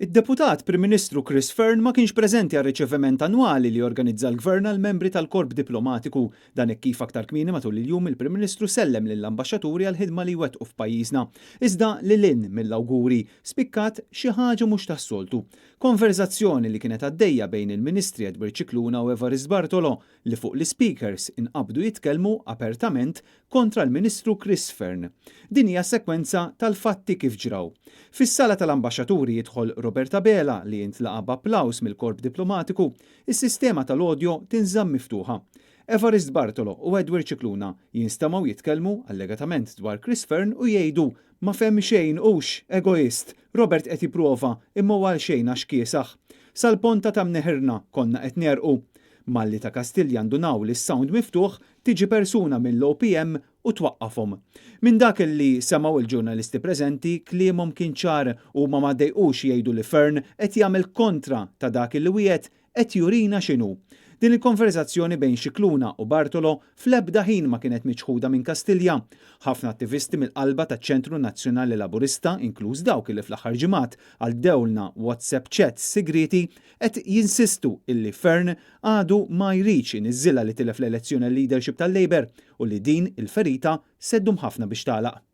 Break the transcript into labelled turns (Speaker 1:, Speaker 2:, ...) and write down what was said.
Speaker 1: Id-Deputat Prim Ministru Chris Fern ma kienx preżenti għal riċeviment annwali li organizza l-Gvern għal membri tal-Korp Diplomatiku. Dan hekk kif aktar kmieni matul il-jum il-Prim Ministru sellem lill-ambaxxaturi għal ħidma li wettqu f'pajjiżna. Iżda lilin mill-awguri spikkat xi ħaġa mhux tas-soltu. Konverzazzjoni li kienet għaddejja bejn il-Ministri Edward Cicluna u Evarist Bartolo li fuq l-speakers inqabdu jitkellmu apertament kontra l-Ministru Chris Fern. Din hija sekwenza tal-fatti kif ġraw. Fis-sala tal-ambaxxaturi jidħol Roberta Bela li jintlaqa b'applaws mill-Korp Diplomatiku, is-sistema tal-audio tinżamm miftuħa. Evarist Bartolo u Edward Cicluna jinstamaw jitkellmu allegatament dwar Chris Fern u jgħidu ma femm xejn hux egoist, Robert qed jipprova imma għal xejn għax kiesaħ. Sal-ponta ta' mneħirna konna qed nerqu. Malli ta' Kastiljan dunaw li s-sound miftuħ tiġi persuna mill-OPM u twaqqafhom. Minn dak li semaw il-ġurnalisti preżenti kliemhom kien ċar u ma ddejqux jgħidu li Fern qed jagħmel kontra ta' dak li wiegħed qed jurina x'inhu. Din il-konverzazzjoni bejn Cicluna u Bartolo fl-ebda ħin ma kienet miċħuda minn Kastilja. Ħafna attivisti mill-qalba taċ-Ċentru Nazzjonali Laburista, inkluż dawk li fl-aħħar ġimgħat għal dewlna WhatsApp chats sigriti, qed jinsistu illi Fern għadu ma jridx iniżżilha li tilef l-elezzjoni leadership tal-Labor u li din il-ferita seddum ħafna biex tagħlaq.